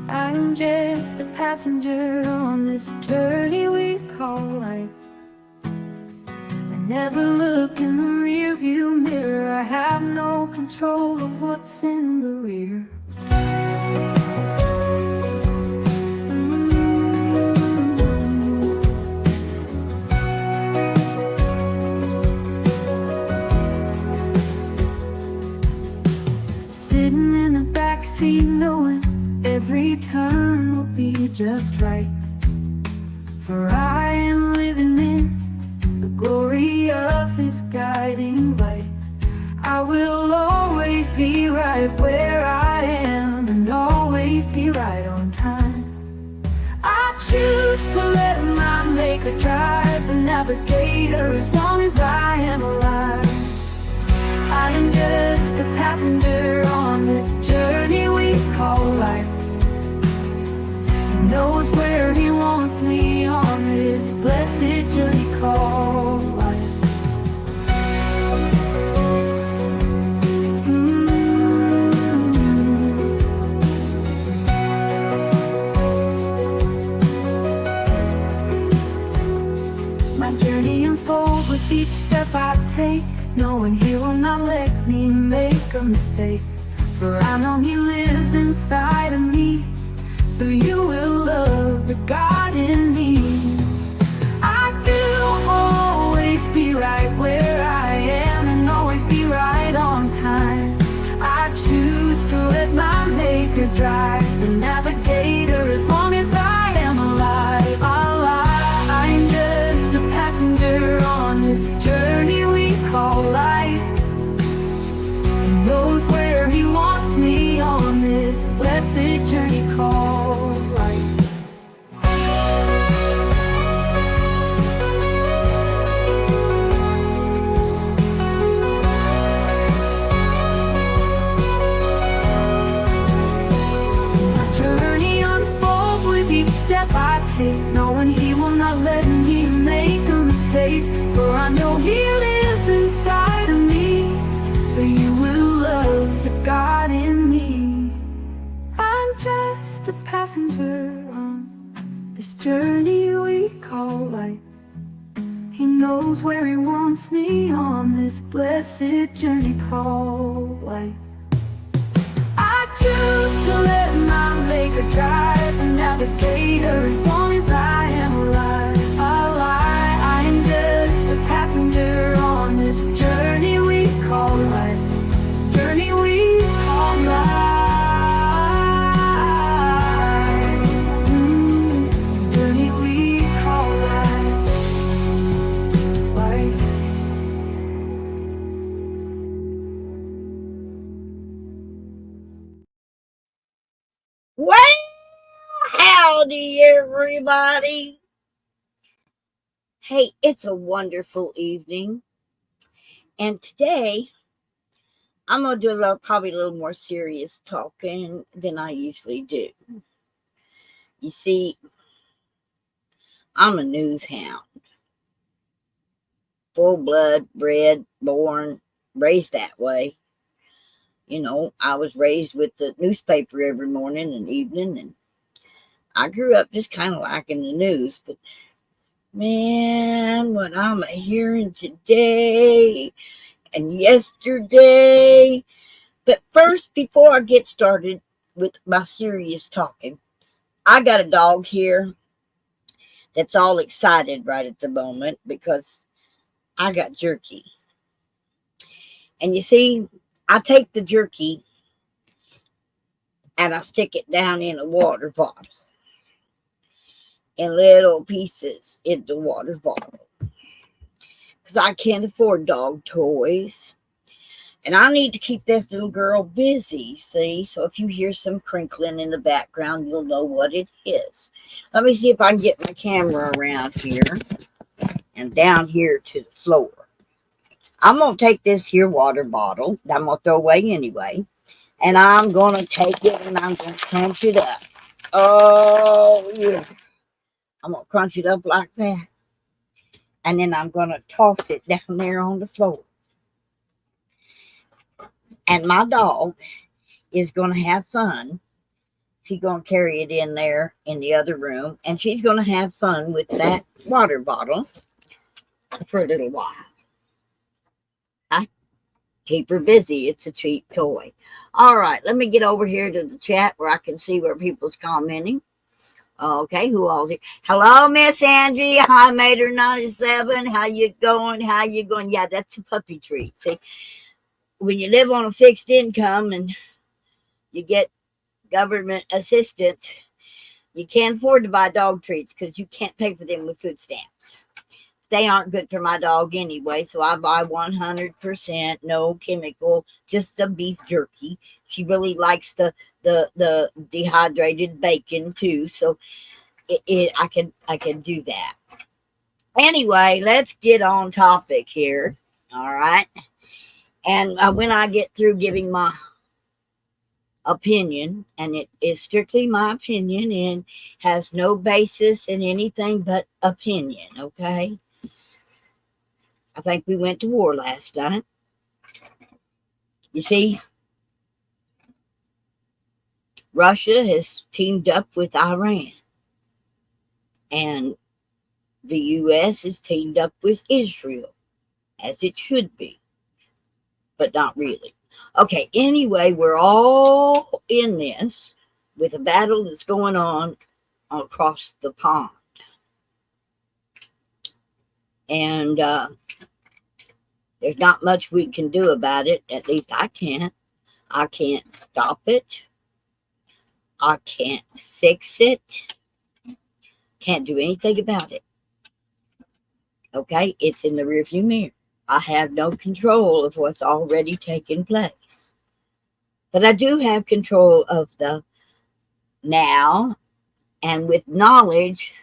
I'm just a passenger on this journey we call life. I never look in the rearview mirror. I have no control of what's in the rear. Sitting in the backseat knowing every turn will be just right. For I am living in the glory of His guiding light. I will always be right where I am and always be right on time. I choose to let my Maker drive the navigator as long as I am alive. I am just a passenger on this journey we call life. He knows where He wants me on this blessed journey called life. My journey unfolds with each step I take, knowing He will not let me make a mistake. For I know He lives inside of me, so you will love the God in me. I will always be right where I am and always be right on time. I choose to let my Maker drive the navigator as long as I am alive. I'm just a passenger on this journey we call life. He knows where He wants me on this blessed journey called life. My journey unfolds with each step I take, knowing He will not let me make a mistake. For I know He lives inside of me, so you will love the God in me. I'm just a passenger on this journey we call life. He knows where He wants me on this blessed journey called life. I choose to let my Maker drive the navigator as long as I am alive. I am just a passenger on this journey we call life. Journey we call life. Journey we call life. Life. Well, howdy, everybody. Hey, it's a wonderful evening. And today, I'm going to do probably a little more serious talking than I usually do. You see, I'm a news hound. Full blood, bred, born, raised that way. You know, I was raised with the newspaper every morning and evening, and I grew up just kind of liking the news. But man, what I'm hearing today and yesterday. But first, before I get started with my serious talking, I got a dog here that's all excited right at the moment because I got jerky. And you see, I take the jerky and I stick it down in a water bottle in little pieces in the water bottle because I can't afford dog toys. And I need to keep this little girl busy, see? So if you hear some crinkling in the background, you'll know what it is. Let me see if I can get my camera around here and down here to the floor. I'm going to take this here water bottle that I'm going to throw away anyway. And I'm going to take it and I'm going to crunch it up. Oh, yeah. I'm going to crunch it up like that. And then I'm going to toss it down there on the floor. And my dog is going to have fun She's going to carry it in there in the other room, and she's going to have fun with that water bottle for a little while. I keep her busy. It's a cheap toy. All right, let me get over here to the chat where I can see where people's commenting. Okay, who all's here? Hello, Miss Angie. Hi, Mater 97. How you going? How you going? Yeah, that's a puppy treat. See, when you live on a fixed income and you get government assistance, you can't afford to buy dog treats because you can't pay for them with food stamps. They aren't good for my dog anyway, so I buy 100% no chemical, just the beef jerky. She really likes the dehydrated bacon too, so I can do that. Anyway, let's get on topic here. All right, and when I get through giving my opinion, and it is strictly my opinion and has no basis in anything but opinion. Okay, I think we went to war last night. You see, Russia has teamed up with Iran, and the U.S. is teamed up with Israel, as it should be, but not really. Okay, anyway, we're all in this with a battle that's going on across the pond. And there's not much we can do about it. At least I can't. I can't stop it. I can't fix it. Can't do anything about it. Okay, it's in the rearview mirror. I have no control of what's already taken place. But I do have control of the now, and with knowledge,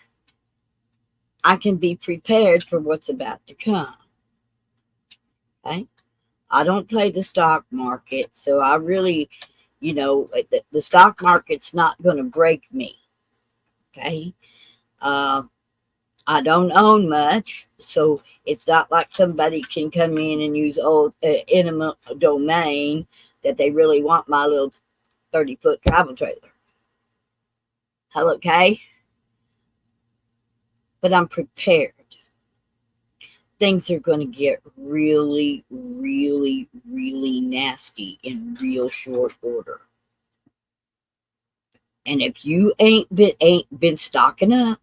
I can be prepared for what's about to come. Okay? I don't play the stock market, so I really, the stock market's not going to break me. Okay? I don't own much, so it's not like somebody can come in and use old intimate domain that they really want my little 30-foot travel trailer. Okay? But I'm prepared. Things are going to get really, really, really nasty in real short order. And if you ain't been stocking up,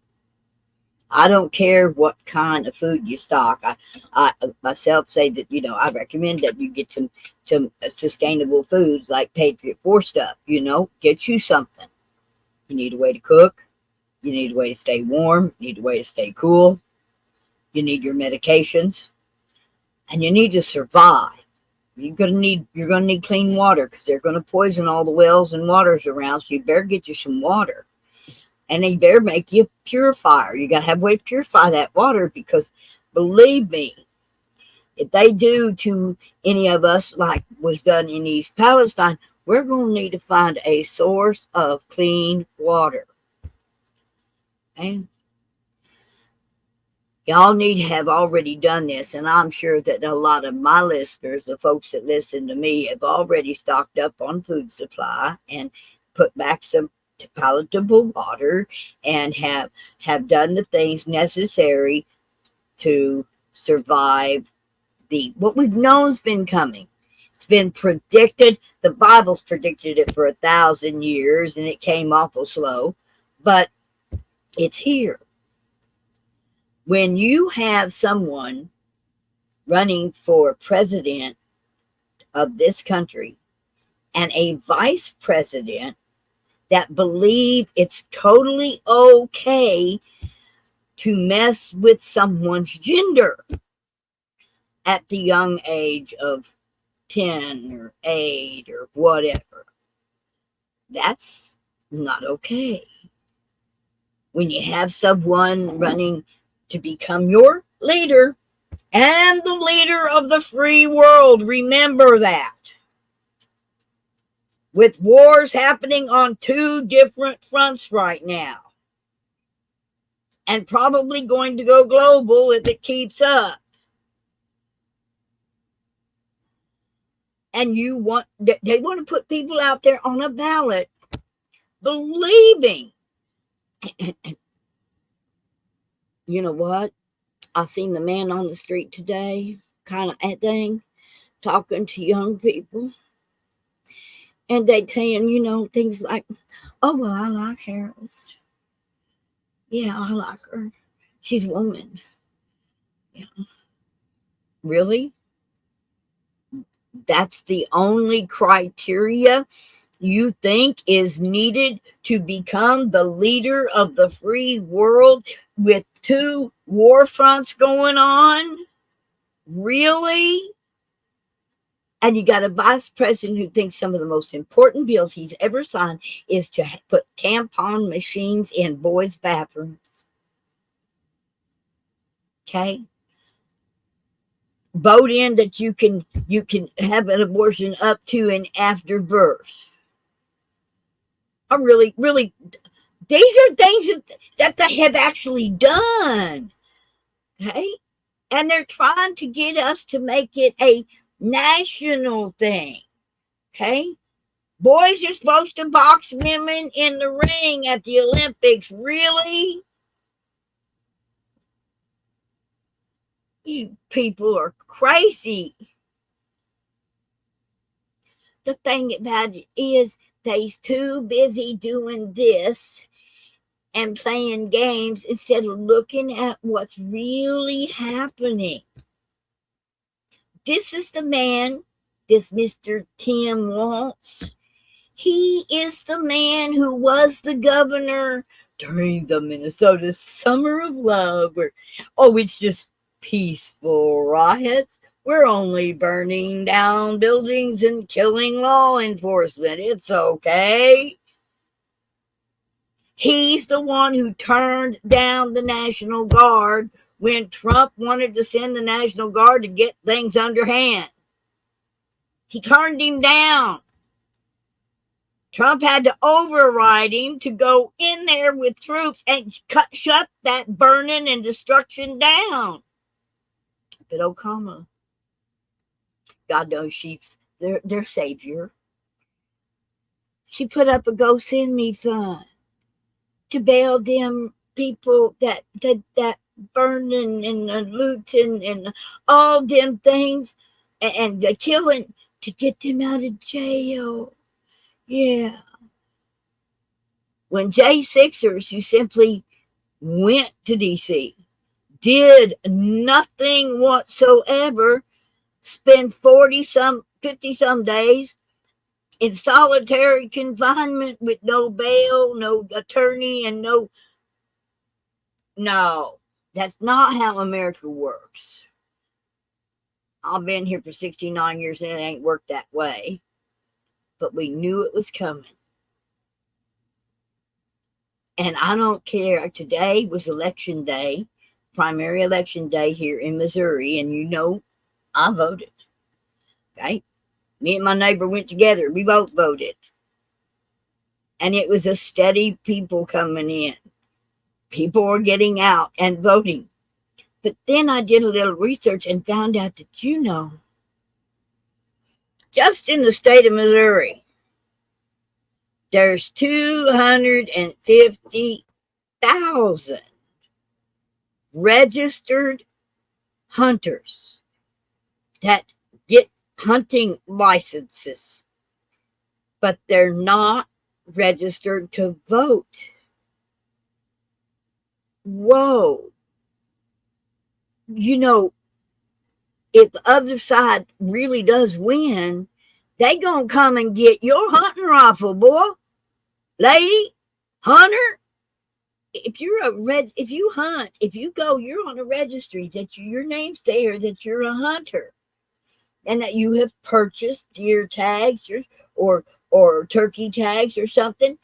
I don't care what kind of food you stock. I myself say that, I recommend that you get some sustainable foods like Patriot 4 stuff, get you something. You need a way to cook. You need a way to stay warm. You need a way to stay cool. You need your medications. And you need to survive. You're gonna need clean water because they're gonna poison all the wells and waters around. So you better get you some water. And they better make you a purifier. You got to have a way to purify that water because, believe me, if they do to any of us like was done in East Palestine, we're going to need to find a source of clean water. And y'all need to have already done this, and I'm sure that a lot of my listeners, the folks that listen to me, have already stocked up on food supply and put back some palatable water and have done the things necessary to survive what we've known's been coming. It's been predicted. The Bible's predicted it for 1,000 years, and it came awful slow, but it's here. When you have someone running for president of this country and a vice president that believe it's totally okay to mess with someone's gender at the young age of 10 or 8 or whatever. That's not okay. When you have someone running to become your leader and the leader of the free world, remember that. With wars happening on 2 different fronts right now. And probably going to go global if it keeps up. And they want to put people out there on a ballot believing. You know what? I seen the man on the street today, kind of a thing, talking to young people. And they saying, things like, oh, well, I like Harris. Yeah, I like her. She's a woman. Yeah. Really? That's the only criteria you think is needed to become the leader of the free world with 2 war fronts going on? Really? And you got a vice president who thinks some of the most important bills he's ever signed is to put tampon machines in boys' bathrooms. Okay? Vote in that you can have an abortion up to and after birth. I really, really, these are things that they have actually done. Okay? And they're trying to get us to make it a national thing. Okay? Boys are supposed to box women in the ring at the Olympics. Really? You people are crazy. The thing about it is they's too busy doing this and playing games instead of looking at what's really happening. This is the man, this Mr. Tim Walz. He is the man who was the governor during the Minnesota Summer of Love, where, oh, it's just peaceful riots. We're only burning down buildings and killing law enforcement. It's okay. He's the one who turned down the National Guard when Trump wanted to send the National Guard to get things underhand. He turned him down. Trump had to override him to go in there with troops and shut that burning and destruction down. But Obama, God knows she's their savior. She put up a Go Send Me fund to bail them people that burning and looting and all them things and the killing to get them out of jail. Yeah. When J6ers who simply went to DC, did nothing whatsoever, spend 50 some days in solitary confinement with no bail, no attorney, and no, that's not how America works. I've been here for 69 years and it ain't worked that way. But we knew it was coming. And I don't care. Today was election day, primary election day here in Missouri. And I voted. Okay? Me and my neighbor went together. We both voted. And it was a steady people coming in. People were getting out and voting. But then I did a little research and found out that, just in the state of Missouri, there's 250,000 registered hunters that get hunting licenses, but they're not registered to vote. Whoa. If the other side really does win, they gonna come and get your hunting rifle, boy, lady, hunter. If you hunt, if you go, you're on a registry that your name's there, that you're a hunter, and that you have purchased deer tags or turkey tags or something.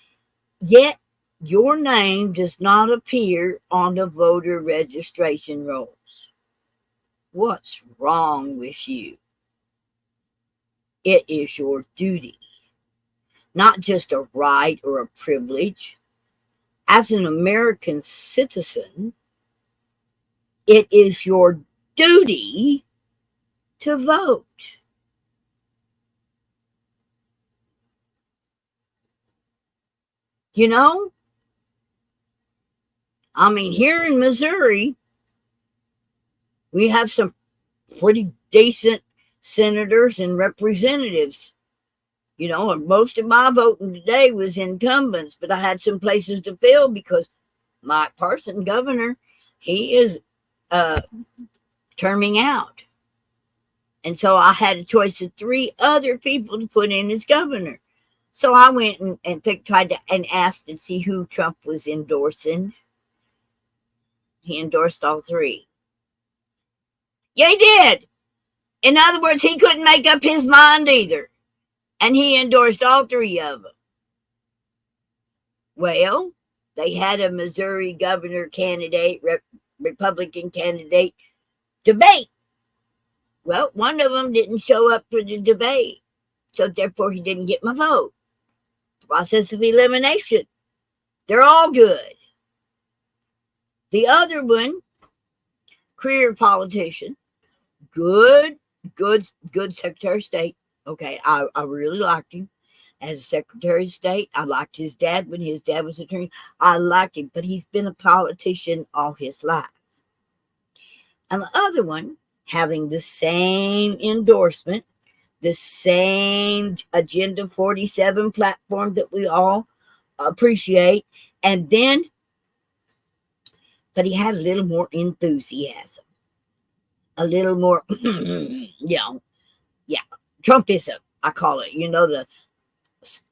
Yet your name does not appear on the voter registration rolls. What's wrong with you? It is your duty, not just a right or a privilege. As an American citizen, it is your duty to vote. You know, I mean, here in Missouri, we have some pretty decent senators and representatives. You know, and most of my voting today was incumbents, but I had some places to fill because Mike Parson, governor, he is terming out. And so I had a choice of 3 other people to put in as governor. So I went and tried to and asked to see who Trump was endorsing. He endorsed all 3. Yeah, he did. In other words, he couldn't make up his mind either. And he endorsed all 3 of them. Well, they had a Missouri governor candidate, Republican candidate, debate. Well, one of them didn't show up for the debate, so therefore he didn't get my vote. Process of elimination. They're all good. The other one, career politician, good Secretary of State. Okay, I really liked him as a Secretary of State. I liked his dad when his dad was attorney. I liked him, but he's been a politician all his life. And the other one, having the same endorsement, the same Agenda 47 platform that we all appreciate, and then, but he had a little more enthusiasm, a little more, Trumpism, I call it. You know, the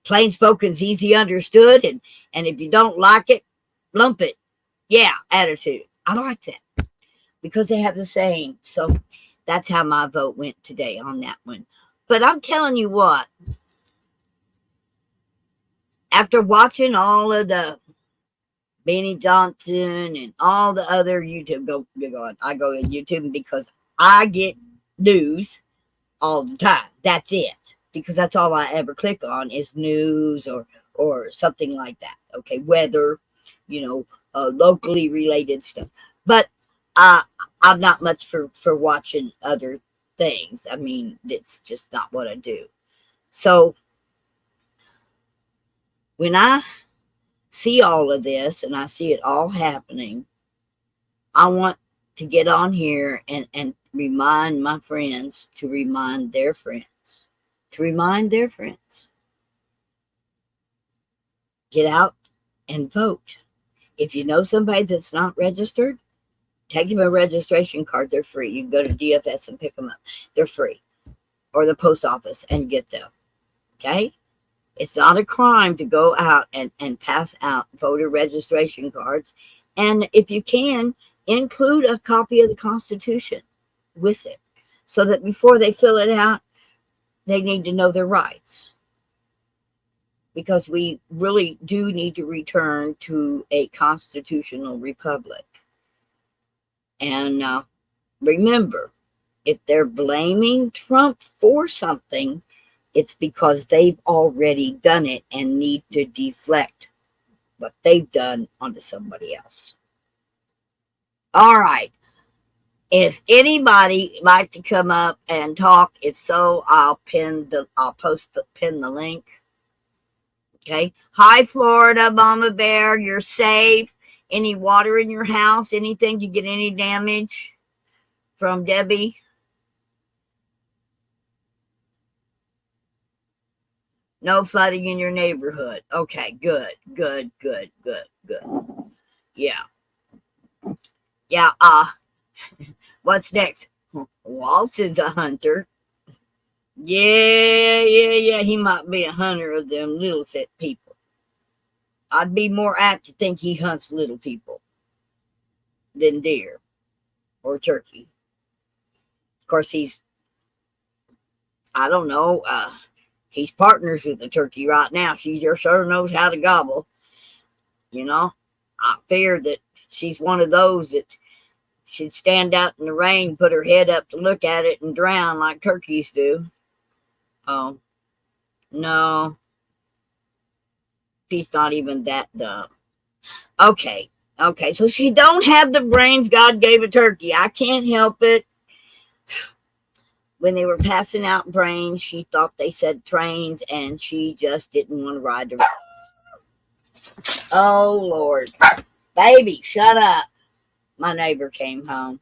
plain spoken's easy understood, and if you don't like it, lump it. Yeah, attitude. I like that because they have the same. So that's how my vote went today on that one. But I'm telling you what, after watching all of the Benny Johnson and all the other YouTube, I go to YouTube because I get news all the time. That's it. Because that's all I ever click on is news or something like that. Okay, weather, locally related stuff. But I'm not much for watching other things. I mean, it's just not what I do. So when I see all of this and I see it all happening, I want to get on here and remind my friends to remind their friends. Get out and vote. If you know somebody that's not registered, take them a registration card. They're free. You can go to DFS and pick them up. They're free. Or the post office and get them. Okay? It's not a crime to go out and pass out voter registration cards. And if you can, include a copy of the Constitution with it. So that before they fill it out, they need to know their rights. Because we really do need to return to a constitutional republic. And remember, if they're blaming Trump for something, it's because they've already done it and need to deflect what they've done onto somebody else. All right. Is anybody like to come up and talk? If so, I'll pin the link. Okay. Hi, Florida, Mama Bear. You're safe. Any water in your house? Anything? You get any damage from Debbie? No flooding in your neighborhood. Okay, good. Yeah. What's next? Walton's a hunter. Yeah. He might be a hunter of them little fit people. I'd be more apt to think he hunts little people than deer or turkey. Of course, I don't know, he's partners with the turkey right now. She just sure knows how to gobble. I fear that she's one of those that should stand out in the rain, put her head up to look at it and drown like turkeys do. Oh, no. She's not even that dumb. Okay, so she don't have the brains God gave a turkey. I can't help it. When they were passing out brains, she thought they said trains, and she just didn't want to ride the rails. Oh, Lord. Baby, shut up. My neighbor came home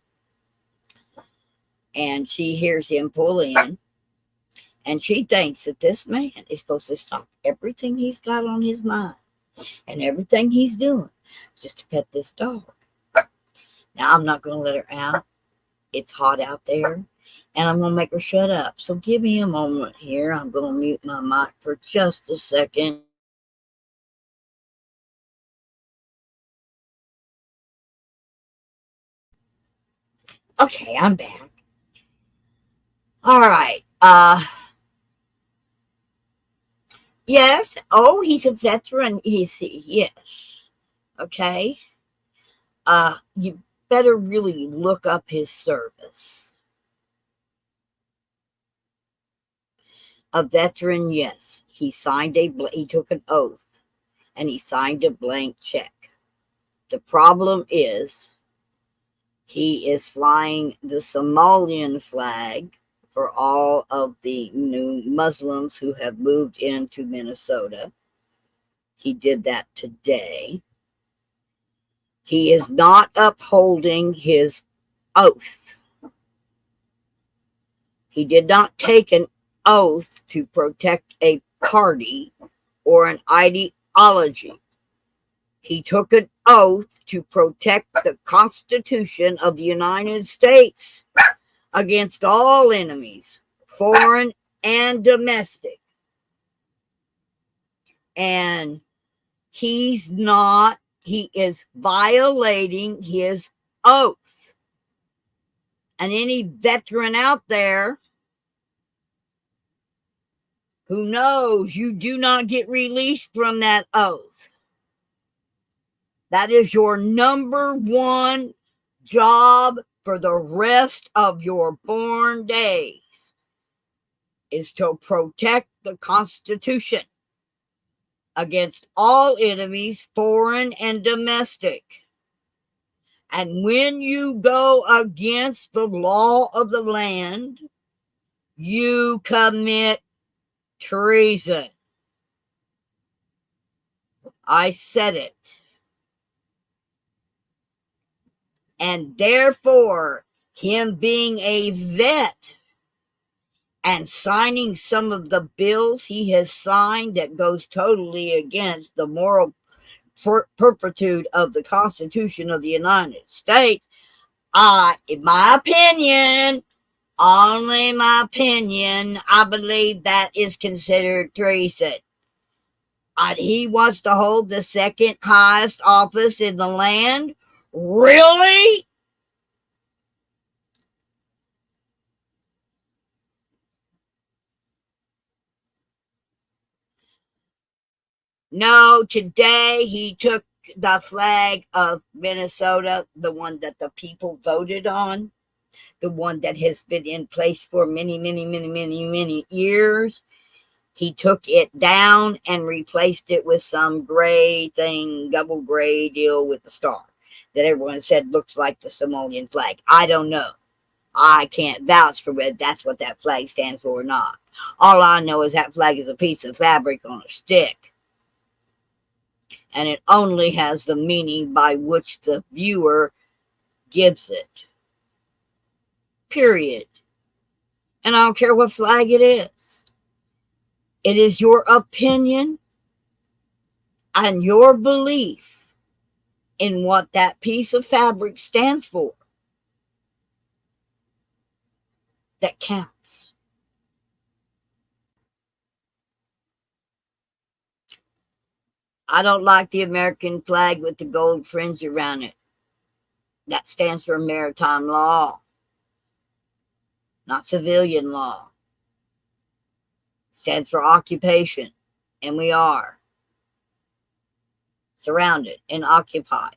and she hears him pull in and she thinks that this man is supposed to stop everything he's got on his mind and everything he's doing just to pet this dog. Now, I'm not going to let her out. It's hot out there and I'm going to make her shut up. So give me a moment here. I'm going to mute my mic for just a second. Okay, I'm back. All right. Yes. Oh, he's a veteran. Yes. Okay. You better really look up his service. A veteran, yes. He took an oath and he signed a blank check. The problem is he is flying the Somalian flag for all of the new Muslims who have moved into Minnesota. He did that today. He is not upholding his oath. He did not take an oath to protect a party or an ideology. He took an oath to protect the Constitution of the United States against all enemies, foreign and domestic. And he is violating his oath. And any veteran out there who knows you do not get released from that oath. That is your number one job for the rest of your born days, is to protect the Constitution against all enemies, foreign and domestic. And when you go against the law of the land, you commit treason. I said it. And therefore, him being a vet and signing some of the bills he has signed that goes totally against the moral perpetuity of the Constitution of the United States, in my opinion, only my opinion, I believe that is considered treason. He wants to hold the second highest office in the land? Really? No, today he took the flag of Minnesota, the one that the people voted on, the one that has been in place for many, many, many, many, many years. He took it down and replaced it with some gray thing, double gray deal with the star that everyone said looks like the Somalian flag. I don't know. I can't vouch for whether that's what that flag stands for or not. All I know is that flag is a piece of fabric on a stick. And it only has the meaning by which the viewer gives it. Period. And I don't care what flag it is. It is your opinion and your belief in what that piece of fabric stands for that counts. I don't like the American flag with the gold fringe around it. That stands for maritime law, not civilian law. It stands for occupation, and we are surrounded and occupied.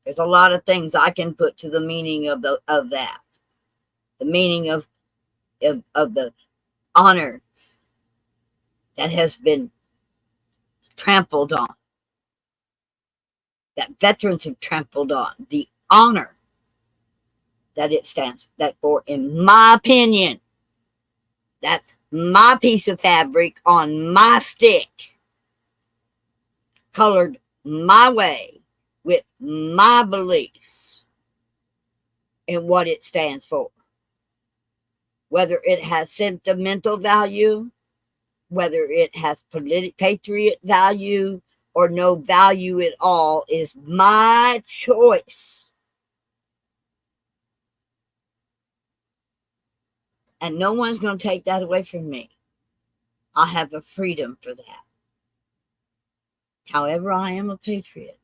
There's a lot of things I can put to the meaning of that. The meaning of the honor that has been trampled on, that veterans have trampled on, the honor that it stands for, in my opinion. That's my piece of fabric on my stick colored my way with my beliefs and what it stands for. Whether it has sentimental value, whether it has patriot value, or no value at all, is my choice. And no one's going to take that away from me. I have a freedom for that. However, I am a patriot.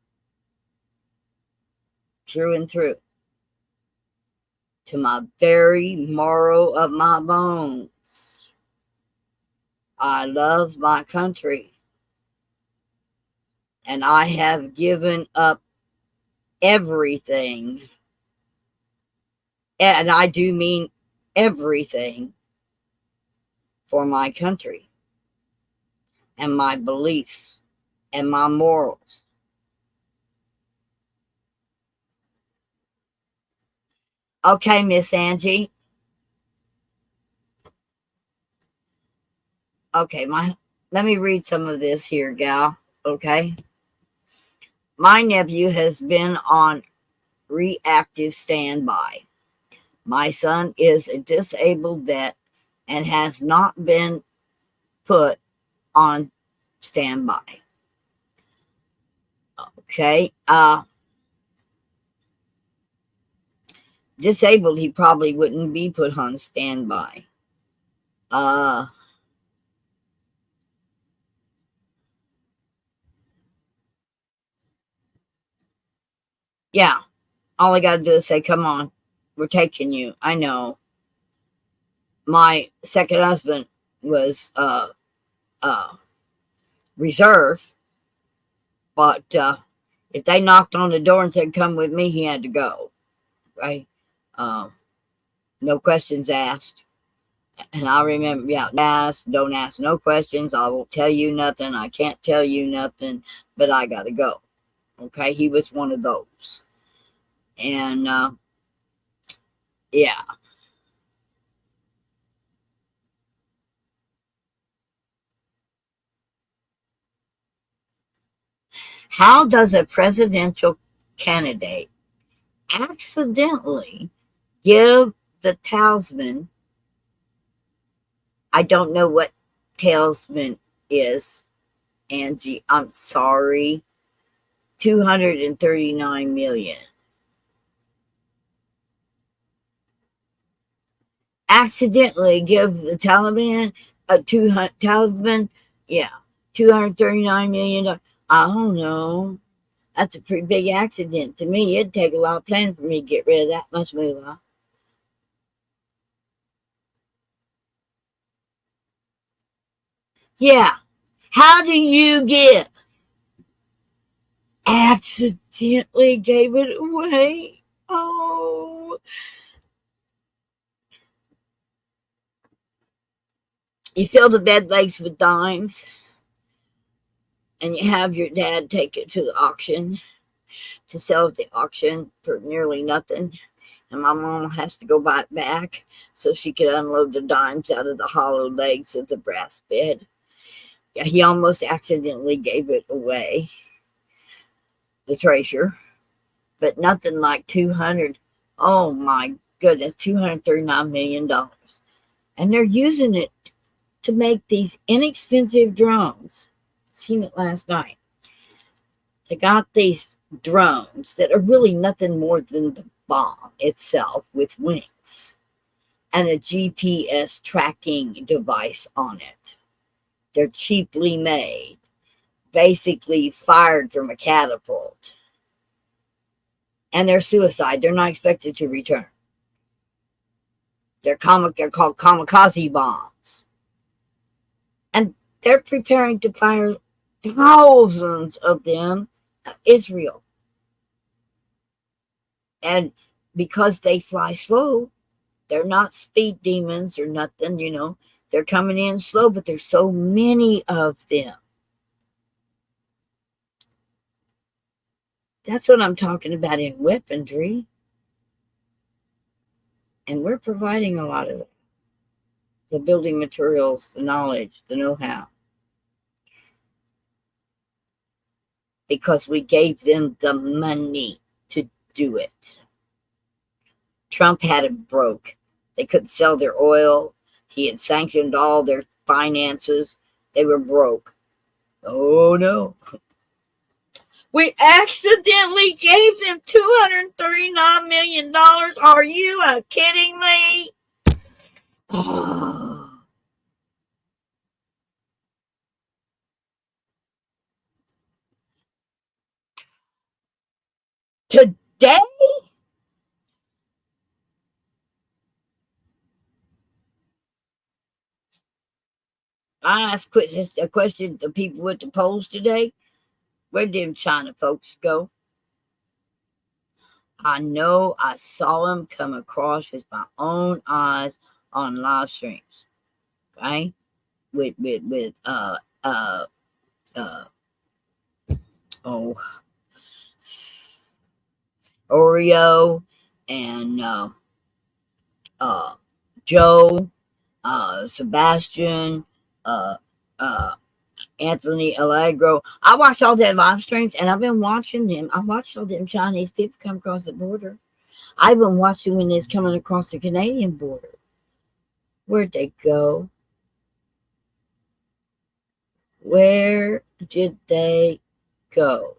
Through and through. To my very marrow of my bones. I love my country. And I have given up everything. And I do mean everything for my country and my beliefs and my morals. Okay, Miss Angie. Okay, let me read some of this here, gal. Okay. My nephew has been on reactive standby. My son is a disabled vet and has not been put on standby. Okay. Disabled, he probably wouldn't be put on standby. Yeah. All I got to do is say, come on, we're taking you. I know. My second husband was reserve, but if they knocked on the door and said, come with me, he had to go. Right? No questions asked. And I remember, don't ask no questions. I will tell you nothing. I can't tell you nothing, but I got to go. Okay? He was one of those. And yeah. How does a presidential candidate accidentally give the talisman? I don't know what talisman is, Angie. I'm sorry. 239 million. Accidentally give the Taliban a talisman, yeah, $239 million. I don't know. That's a pretty big accident. To me, it'd take a lot of planning for me to get rid of that much moolah. Yeah. How do you get accidentally gave it away? Oh. You fill the bed legs with dimes and you have your dad take it to the auction to sell at the auction for nearly nothing. And my mom has to go buy it back so she could unload the dimes out of the hollow legs of the brass bed. Yeah, he almost accidentally gave it away, the treasure, but nothing like 200. Oh my goodness, $239 million. And they're using it to make these inexpensive drones. Seen it last night. They got these drones that are really nothing more than the bomb itself with wings and a GPS tracking device on it. They're cheaply made, basically fired from a catapult. And they're suicide. They're not expected to return. They're called kamikaze bombs. And they're preparing to fire thousands of them at Israel. And because they fly slow, they're not speed demons or nothing, you know. They're coming in slow, but there's so many of them. That's what I'm talking about in weaponry. And we're providing a lot of it. The building materials, the knowledge, the know-how. because we gave them the money to do it. Trump had it broke. They couldn't sell their oil. He had sanctioned all their finances. They were broke. Oh no. We accidentally gave them $239 million. Are you kidding me? Today? I asked a question to people at the polls today. Where did China folks go? I know I saw them come across with my own eyes on live streams. Okay? With oh, Oreo and Joe, Sebastian, uh, uh, Anthony Allegro. I watched all their live streams, and I've been watching them. I watched all them Chinese people come across the border. I've been watching when they're coming across the Canadian border. Where'd they go? Where did they go?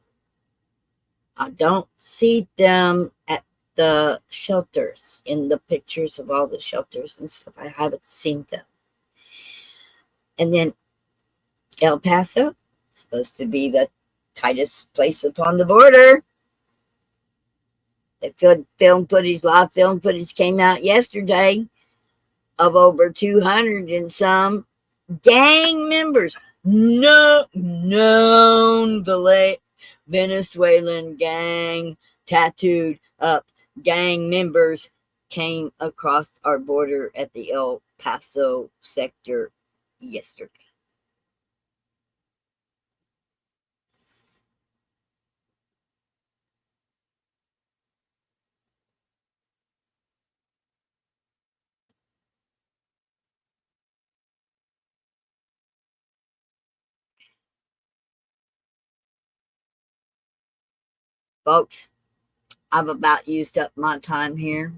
I don't see them at the shelters, in the pictures of all the shelters and stuff. I haven't seen them. And then El Paso, supposed to be the tightest place upon the border. The live film footage came out yesterday of over 200 and some gang members, known Venezuelan gang, tattooed up gang members came across our border at the El Paso sector yesterday. Folks, I've about used up my time here.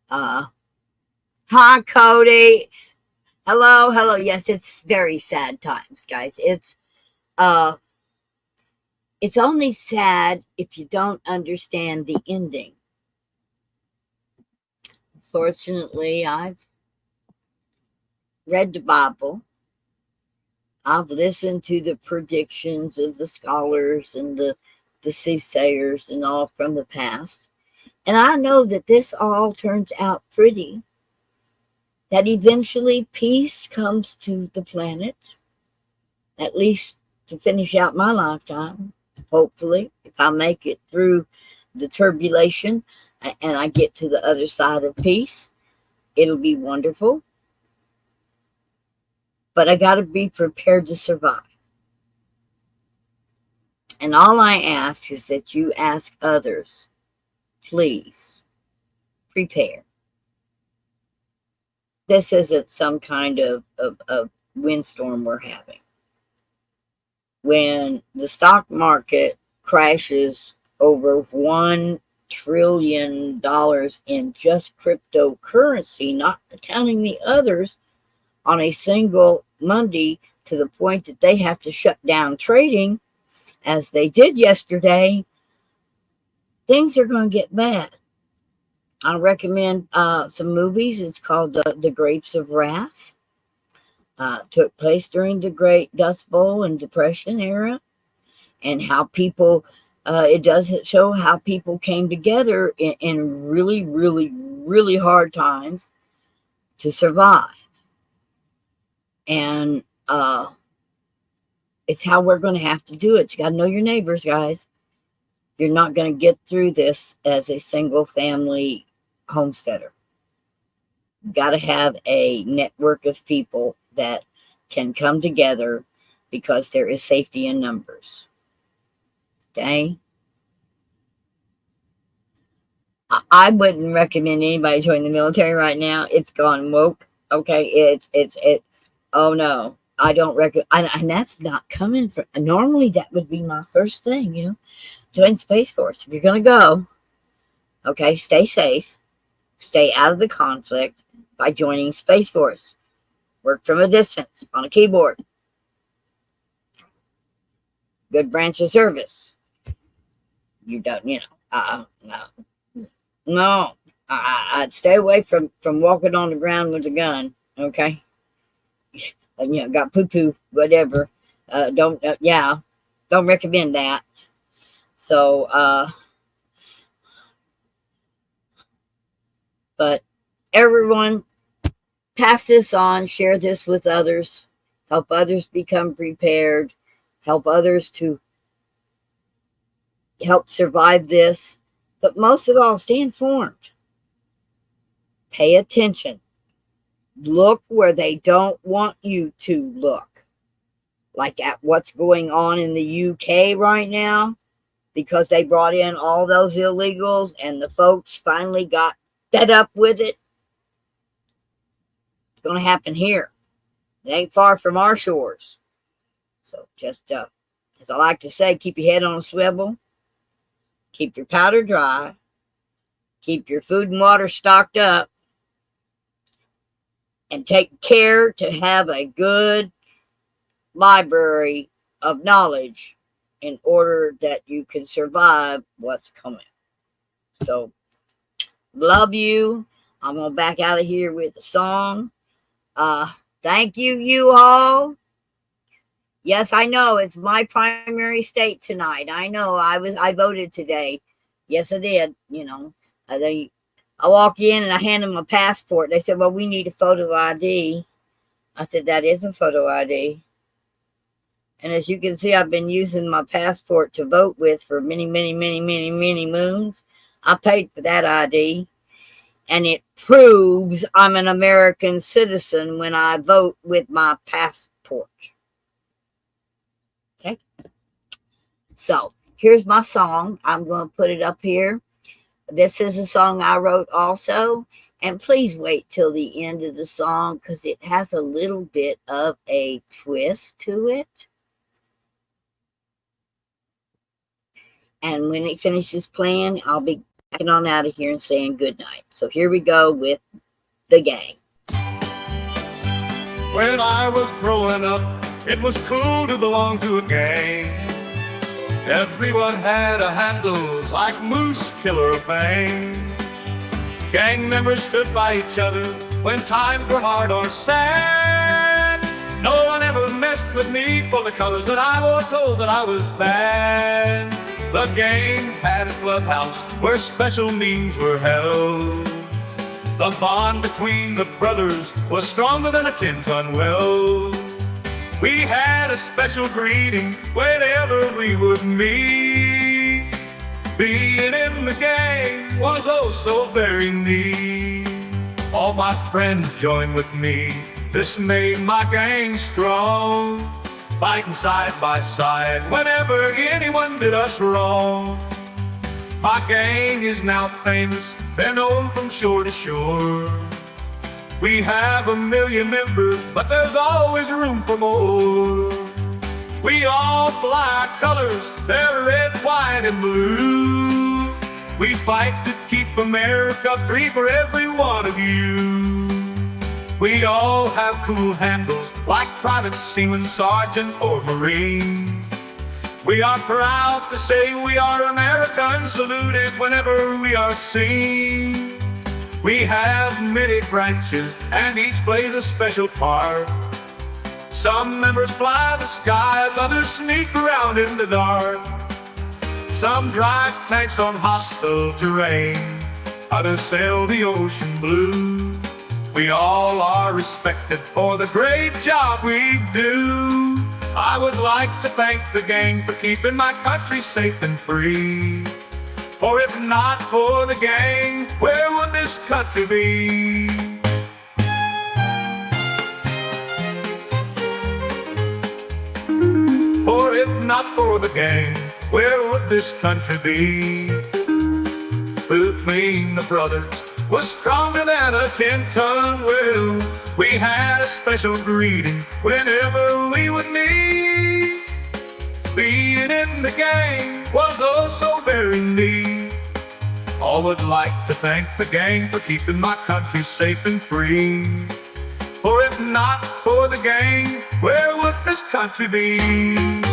Hi, Cody. Hello. Yes, it's very sad times, guys. It's only sad if you don't understand the ending. Fortunately, I've read the Bible. I've listened to the predictions of the scholars and the soothsayers and all from the past. And I know that this all turns out pretty. That eventually peace comes to the planet, at least to finish out my lifetime, hopefully, if I make it through the turbulation and I get to the other side of peace, it'll be wonderful. But I got to be prepared to survive. And all I ask is that you ask others, please prepare. This isn't some kind of windstorm we're having. When the stock market crashes over $1 trillion in just cryptocurrency, not counting the others, on a single Monday, to the point that they have to shut down trading, as they did yesterday, things are going to get bad. I recommend some movies. It's called The Grapes of Wrath. Took place during the Great Dust Bowl and Depression era, and how people, it does show how people came together in really, really, really hard times to survive. And it's how we're going to have to do it. You got to know your neighbors, guys. You're not going to get through this as a single family homesteader. You got to have a network of people that can come together, because there is safety in numbers. Okay? I wouldn't recommend anybody join the military right now. It's gone woke. Okay? Oh no. I don't recommend, and that's not coming from, normally that would be my first thing, join Space Force. If you're going to go, okay, stay safe, stay out of the conflict by joining Space Force. Work from a distance on a keyboard. Good branch of service. You don't, no. I'd stay away from walking on the ground with a gun, okay? Got poo-poo, whatever. Don't recommend that. So, but everyone, pass this on, share this with others, help others become prepared, help others to help survive this, but most of all, stay informed. Pay attention. Look where they don't want you to look, like at what's going on in the UK right now, because they brought in all those illegals and the folks finally got fed up with it. It's going to happen here. It ain't far from our shores. So just, as I like to say, keep your head on a swivel. Keep your powder dry. Keep your food and water stocked up. And take care to have a good library of knowledge in order that you can survive what's coming. So, love you. I'm going to back out of here with a song. Thank you all. Yes, I know it's my primary state tonight. I know I voted today. Yes, I did. I walk in and I hand them a passport. They said, well, we need a photo ID. I said, that is a photo ID. And as you can see, I've been using my passport to vote with for many, many, many, many, many moons. I paid for that ID. And it proves I'm an American citizen when I vote with my passport. Okay. So here's my song. I'm going to put it up here. This is a song I wrote also, and please wait till the end of the song because it has a little bit of a twist to it. And when it finishes playing, I'll be backing on out of here and saying good night. So here we go with The Gang. When I was growing up, it was cool to belong to a gang. Everyone had a handle like Moose, Killer, or Bang. Gang members stood by each other when times were hard or sad. No one ever messed with me for the colors that I wore, told that I was bad. The gang had a clubhouse where special meetings were held. The bond between the brothers was stronger than a 10-ton well. We had a special greeting whenever we would meet. Being in the gang was oh so very neat. All my friends joined with me. This made my gang strong. Fighting side by side whenever anyone did us wrong. My gang is now famous. They're known from shore to shore. We have 1 million members, but there's always room for more. We all fly our colors, they're red, white, and blue. We fight to keep America free for every one of you. We all have cool handles, like Private, Seaman, Sergeant, or Marine. We are proud to say we are American, saluted whenever we are seen. We have many branches, and each plays a special part. Some members fly the skies, others sneak around in the dark. Some drive tanks on hostile terrain, others sail the ocean blue. We all are respected for the great job we do. I would like to thank the gang for keeping my country safe and free. For if not for the gang, where would this country be? For if not for the gang, where would this country be? Between the brothers was stronger than a 10-ton well. We had a special greeting whenever we would meet. Being in the gang was oh so very neat. I would like to thank the gang for keeping my country safe and free. For if not for the gang, where would this country be?